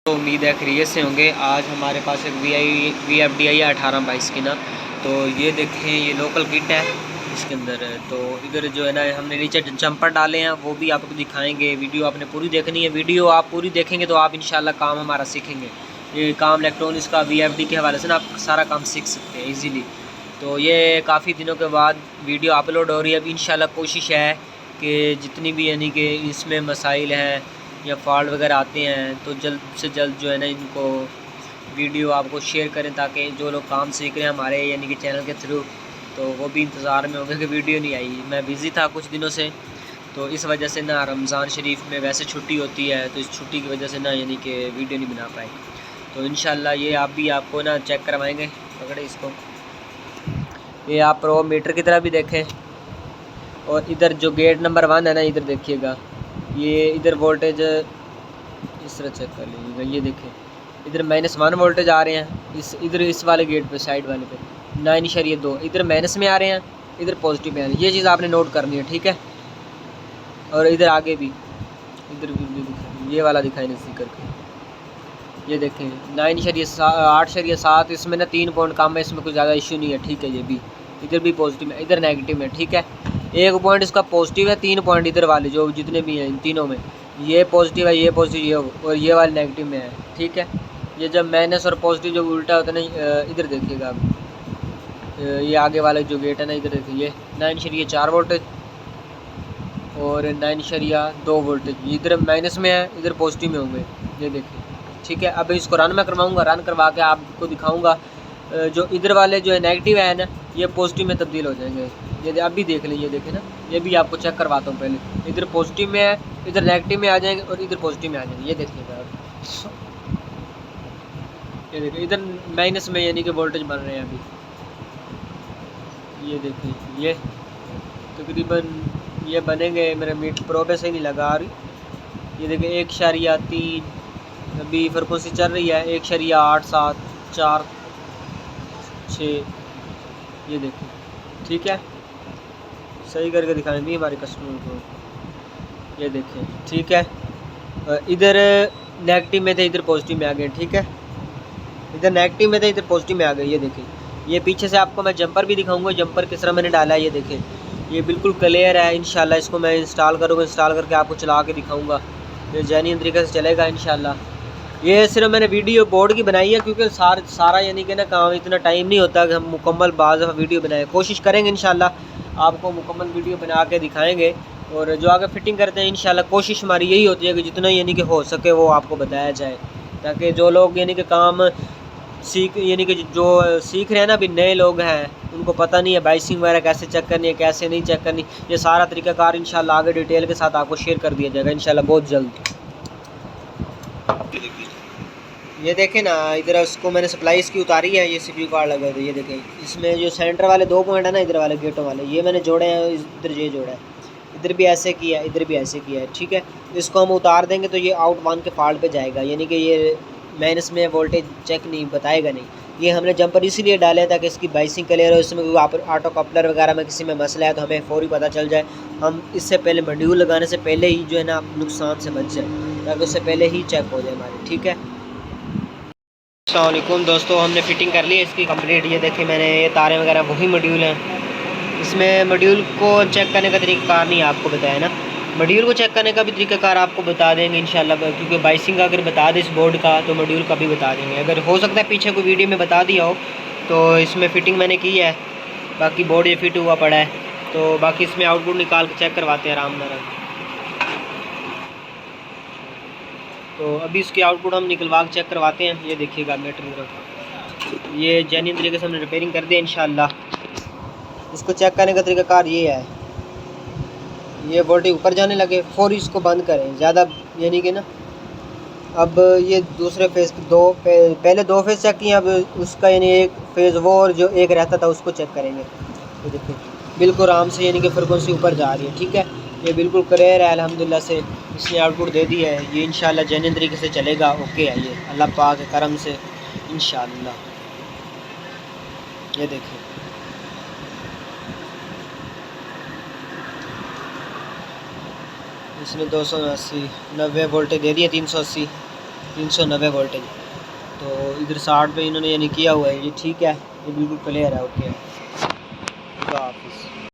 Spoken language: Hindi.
तो उम्मीद है खैरियत से होंगे। आज हमारे पास एक VFDI है 1822 की ना। तो ये देखें, ये लोकल किट है इसके अंदर। तो इधर जो है ना, हमने नीचे जंपर डाले हैं, वो भी आपको दिखाएंगे। वीडियो आपने पूरी देखनी है। वीडियो आप पूरी देखेंगे तो आप इंशाल्लाह काम हमारा सीखेंगे। ये काम इलेक्ट्रॉनिक्स का VFD के हवाले से ना आप सारा काम सीख सकते हैं ईजीली। तो ये काफ़ी दिनों के बाद वीडियो अपलोड हो रही है। अभी इंशाल्लाह कोशिश है कि जितनी भी यानी कि इसमें मसाइल हैं या फॉल्ट वगैरह आते हैं तो जल्द से जल्द जो है ना इनको वीडियो आपको शेयर करें, ताकि जो लोग काम सीख रहे हैं हमारे यानी कि चैनल के थ्रू, तो वो भी इंतज़ार में होंगे कि वीडियो नहीं आई। मैं बिज़ी था कुछ दिनों से, तो इस वजह से ना रमज़ान शरीफ में वैसे छुट्टी होती है, तो इस छुट्टी की वजह से ना यानी कि वीडियो नहीं बना पाए। तो इंशाल्लाह ये आप भी आपको ना चेक करवाएंगे। पकड़े इसको, ये आप प्रो मीटर की तरह भी देखें। और इधर जो गेट नंबर 1 है ना, इधर देखिएगा, ये इधर वोल्टेज इस तरह चेक कर लीजिएगा। ये देखें, इधर -1 वोल्टेज आ रहे हैं। इस वाले गेट पे, साइड वाले पे 9.2 इधर माइनस में आ रहे हैं, इधर पॉजिटिव में आ रहे हैं। ये चीज़ आपने नोट करनी है, ठीक है। और इधर आगे भी, इधर भी दिखाएं, ये वाला दिखाएं इसी करके। ये देखें 9.8.7, इसमें ना 3 पॉइंट कम है, इसमें कुछ ज़्यादा इशू नहीं है, ठीक है। ये भी इधर भी पॉजिटिव में, इधर नेगेटिव में, ठीक है। 1 पॉइंट इसका पॉजिटिव है, 3 पॉइंट इधर वाले जो जितने भी हैं इन तीनों में, ये पॉजिटिव है, ये पॉजिटिव, ये और ये वाले नेगेटिव में है, ठीक है। ये जब माइनस और पॉजिटिव जब उल्टा होता है ना, इधर देखिएगा आप, ये आगे वाले जो गेट है ना, इधर देखिए, ये 9.4 वोल्टेज और 9.2 वोल्टेज इधर माइनस में है, इधर पॉजिटिव में होंगे, ये देखिए, ठीक है। अब इसको रन में करवाऊँगा, रन करवा के आपको दिखाऊँगा। जो इधर वाले जो है नेगेटिव है ना, ये पॉजिटिव में तब्दील हो जाएंगे। ये अभी देख लें, ये देखें ना, ये भी आपको चेक करवाता हूँ पहले। इधर पॉजिटिव में है, इधर नेगेटिव में आ जाएंगे और इधर पॉजिटिव में आ जाएंगे। ये देखिएगा आप, ये देखिए इधर माइनस में यानी कि वोल्टेज बन रहे हैं अभी। ये देखिए, ये तकरीबन ये बनेंगे। मेरे मीट प्रो पे सही नहीं लगा आ रही। ये देखिए 1.3 अभी फ्रिक्वेंसी चल रही है, 1.87446। ये देखिए, ठीक है। सही करके दिखाने दी हमारे कस्टमर को। ये देखें, ठीक है। इधर नेगेटिव में थे, इधर पॉजिटिव में आ गए, ठीक है। इधर नेगेटिव में थे, इधर पॉजिटिव में आ गए। ये देखें, ये पीछे से आपको मैं जंपर भी दिखाऊंगा, जंपर किस तरह मैंने डाला है। ये देखें, ये बिल्कुल क्लियर है। इंशाल्लाह इसको मैं इंस्टॉल करूँगा, इंस्टॉल करके आपको चला के दिखाऊँगा। ये जेन्युइन तरीके से चलेगा इंशाल्लाह। ये सिर्फ मैंने वीडियो बोर्ड की बनाई है, क्योंकि सारा यानी कि ना काम इतना टाइम नहीं होता कि हम मुकम्मल बाज़ वीडियो बनाएं। कोशिश करेंगे इंशाल्लाह आपको मुकम्मल वीडियो बना के दिखाएंगे। और जो आगे फिटिंग करते हैं इंशाल्लाह कोशिश हमारी यही होती है कि जितना यानी कि हो सके वो आपको बताया जाए, ताकि जो लोग यानी कि काम यानी कि जो सीख रहे हैं ना, अभी नए लोग हैं, उनको पता नहीं है बाइसिंग वगैरह कैसे चेक करनी है, कैसे नहीं चेक करनी। ये सारा तरीकाकार इंशाल्लाह आगे डिटेल के साथ आपको शेयर कर दिया जाएगा इंशाल्लाह बहुत जल्द। ये देखें ना, इधर उसको मैंने सप्लाई इसकी उतारी है, ये CPU कार्ड लगा है। ये देखें, इसमें जो सेंटर वाले 2 पॉइंट है ना, इधर वाले गेटों वाले, ये मैंने जोड़े हैं। इधर ये जोड़ा है, इधर भी ऐसे किया है, इधर भी ऐसे किया है, ठीक है। इसको हम उतार देंगे तो ये आउट 1 के फॉल्ट पे जाएगा, यानी कि ये माइनस में वोल्टेज चेक नहीं बताएगा नहीं। ये हमने जंपर इसीलिए डाले ताकि इसकी बाइसिंग क्लियर हो, इसमें ऑटो कपलर वगैरह में किसी में मसला है तो हमें फ़ौरी पता चल जाए। हम इससे पहले मॉड्यूल लगाने से पहले ही जो है ना नुकसान से बच जाए, ताकि उससे पहले ही चेक हो जाए हमारे, ठीक है। अस्सलाम वालेकुम दोस्तों, हमने फ़िटिंग कर ली है इसकी कंप्लीट। ये देखिए, मैंने ये तारें वगैरह वही मॉड्यूल हैं। इसमें मॉड्यूल को चेक करने का तरीक़ाकार नहीं आपको बताया ना, मॉड्यूल को चेक करने का भी तरीक़ाकार आपको बता देंगे इंशाल्लाह, क्योंकि बाइसिंग अगर बता दें इस बोर्ड का तो मॉड्यूल का भी बता देंगे। अगर हो सकता है पीछे कोई वीडियो में बता दिया हो, तो इसमें फ़िटिंग मैंने की है, बाकी बोर्ड ये फिट हुआ पड़ा है। तो बाकी इसमें आउटपुट निकाल के चेक करवाते हैं आराम नारा। तो अभी इसके आउटपुट हम निकलवा के चेक करवाते हैं। ये देखिएगा मीटर तरफ, ये जेन्युइन तरीके से हमने रिपेयरिंग कर दिया इंशाल्लाह। इसको चेक करने का तरीकाकार ये है, ये वोल्टेज ऊपर जाने लगे, फौरी इसको बंद करें ज़्यादा, यानी कि ना अब ये दूसरे फेज़ पहले 2 फेज़ चेक किए, अब उसका यानी एक फेज़ वो और जो एक रहता था उसको चेक करेंगे। ये देखिए बिल्कुल आराम से यानी कि फ्रिक्वेंसी ऊपर जा रही है, ठीक है। ये बिल्कुल क्लियर है अल्हम्दुलिल्लाह से, इसने आउटपुट दे दिया है। ये इंशाल्लाह जेन्युइन तरीके से चलेगा, ओके है ये अल्लाह पाक के करम से इंशाल्लाह। ये देखिए, इसने 280 90 वोल्टेज दे दिए, 380 390 वोल्टेज। तो इधर 60 पे इन्होंने यानी किया हुआ है, ये ठीक है, ये बिल्कुल क्लियर है, ओके है। खुदा हाफिज़।